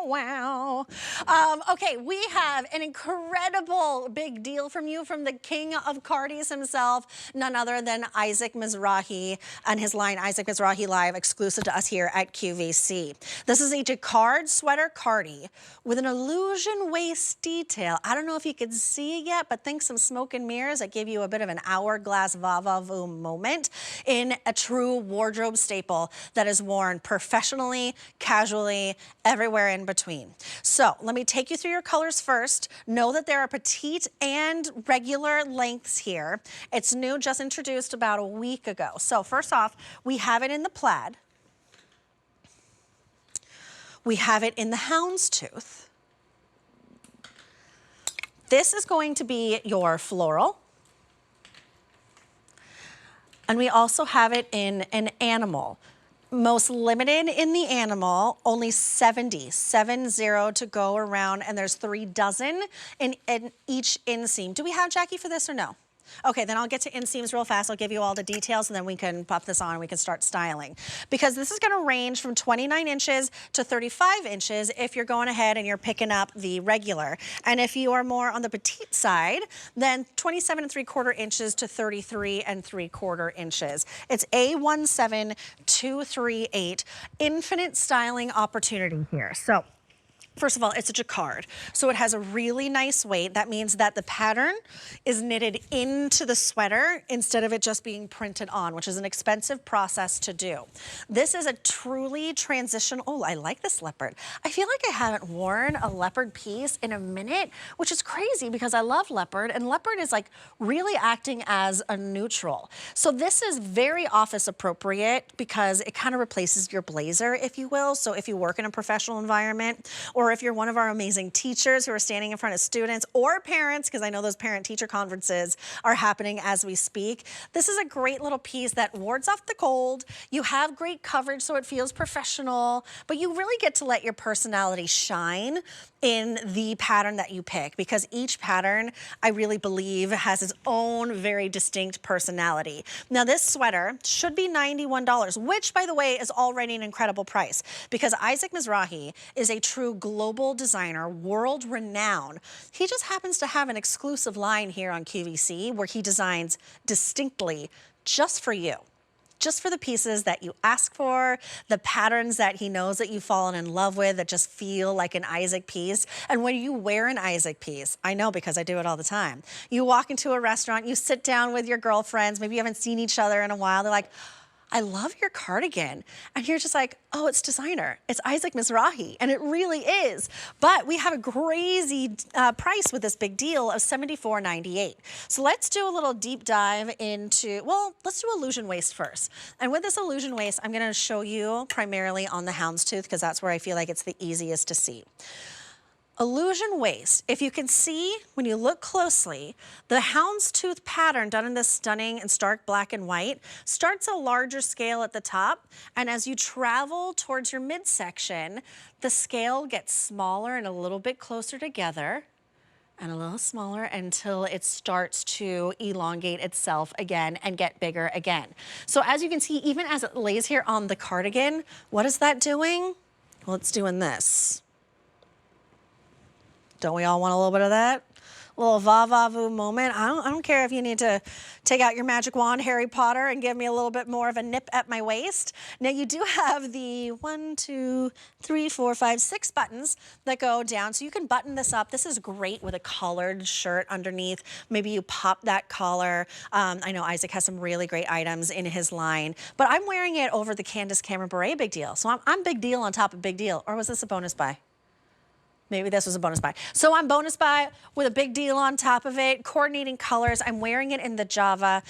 wow. Okay, we have an incredible big deal from you from the king of Cardis himself, none other than Isaac Mizrahi and his line Isaac Mizrahi Live, exclusive to us here at QVC. This is a Jacquard sweater Cardi with an illusion waist detail. I don't know if you can see it yet, but think some smoke and mirrors that give you a bit of an hourglass va-va-voom moment in a true wardrobe staple that is worn professionally, casually, everywhere in between. So let me take you through your colors first. Know that there are petite and regular lengths here. It's new, just introduced about a week ago. So first off, we have it in the plaid. We have it in the houndstooth. This is going to be your floral. And we also have it in an animal. Most limited in the animal, only 70 to go around, and there's 3 dozen in each inseam. Do we have Jackie for this or no? Okay, then I'll get to inseams real fast. I'll give you all the details and then we can pop this on and we can start styling. Because this is gonna range from 29 inches to 35 inches if you're going ahead and you're picking up the regular. And if you are more on the petite side, then 27 3/4 inches to 33 3/4 inches. It's A17238, infinite styling opportunity here. So, first of all, it's a Jacquard, so it has a really nice weight. That means that the pattern is knitted into the sweater instead of it just being printed on, which is an expensive process to do. This is a truly transitional, oh, I like this leopard. I feel like I haven't worn a leopard piece in a minute, which is crazy because I love leopard, and leopard is like really acting as a neutral. So this is very office appropriate because it kind of replaces your blazer, if you will. So if you work in a professional environment, or if you're one of our amazing teachers who are standing in front of students or parents, because I know those parent-teacher conferences are happening as we speak, this is a great little piece that wards off the cold. You have great coverage, so it feels professional, but you really get to let your personality shine in the pattern that you pick, because each pattern, I really believe, has its own very distinct personality. Now, this sweater should be $91, which, by the way, is already an incredible price, because Isaac Mizrahi is a true global designer, world renowned. He just happens to have an exclusive line here on QVC where he designs distinctly just for you. Just for the pieces that you ask for, the patterns that he knows that you've fallen in love with that just feel like an Isaac piece. And when you wear an Isaac piece, I know because I do it all the time, you walk into a restaurant, you sit down with your girlfriends, maybe you haven't seen each other in a while, they're like, I love your cardigan. And you're just like, oh, it's designer. It's Isaac Mizrahi, and it really is. But we have a crazy price with this big deal of $74.98. So let's do a little deep dive into, well, let's do illusion waist first. And with this illusion waist, I'm gonna show you primarily on the houndstooth because that's where I feel like it's the easiest to see. Illusion waist, if you can see, when you look closely, the houndstooth pattern done in this stunning and stark black and white starts a larger scale at the top, and as you travel towards your midsection, the scale gets smaller and a little bit closer together, and a little smaller until it starts to elongate itself again and get bigger again. So as you can see, even as it lays here on the cardigan, what is that doing? Well, it's doing this. Don't we all want a little bit of that? A little va-va-voo moment. I don't care if you need to take out your magic wand, Harry Potter, and give me a little bit more of a nip at my waist. Now you do have the 1, 2, 3, 4, 5, 6 buttons that go down, so you can button this up. This is great with a collared shirt underneath. Maybe you pop that collar. I know Isaac has some really great items in his line, but I'm wearing it over the Candace Cameron Beret big deal. So I'm big deal on top of big deal, or was this a bonus buy? Maybe this was a bonus buy. So I'm bonus buy with a big deal on top of it, coordinating colors. I'm wearing it in the Java.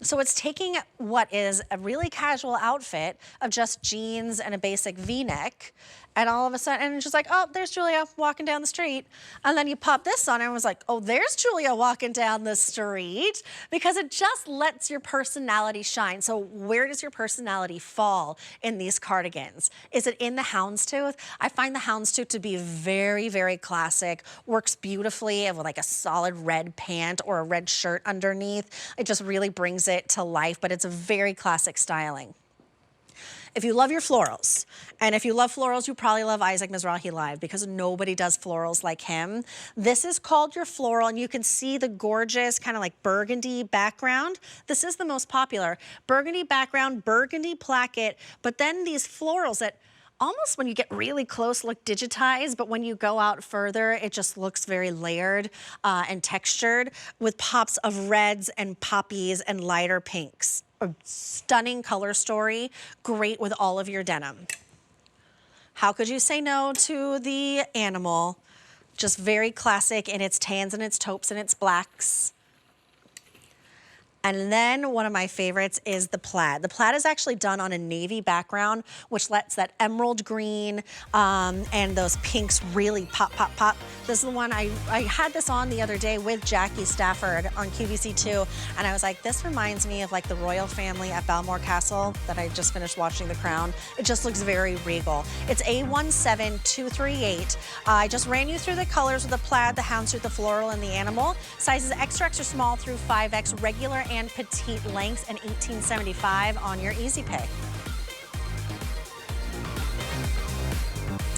So it's taking what is a really casual outfit of just jeans and a basic V-neck, and all of a sudden, and it's just like, oh, there's Julia walking down the street. And then you pop this on and it was like, oh, there's Julia walking down the street, because it just lets your personality shine. So where does your personality fall in these cardigans? Is it in the houndstooth? I find the houndstooth to be very, very classic, works beautifully with like a solid red pant or a red shirt underneath. It just really brings it to life, but it's a very classic styling. if you love your florals, and if you love florals, you probably love Isaac Mizrahi live because nobody does florals like him. This is called your floral, and you can see the gorgeous kind of like burgundy background. This is the most popular. Burgundy background, burgundy placket, but then these florals that almost when you get really close look digitized, but when you go out further, it just looks very layered and textured with pops of reds and poppies and lighter pinks. A stunning color story, great with all of your denim. How could you say no to the animal? Just very classic in its tans and its taupes and its blacks. And then one of my favorites is the plaid. The plaid is actually done on a navy background, which lets that emerald green and those pinks really pop, pop, pop. This is the one, I had this on the other day with Jackie Stafford on QVC2, and I was like, this reminds me of like the royal family at Balmoral Castle that I just finished watching The Crown. It just looks very regal. It's A17238. I just ran you through the colors of the plaid, the houndstooth, the floral, and the animal. Sizes extra, extra small through 5X, regular and petite lengths, and $18.75 on your Easy Pay.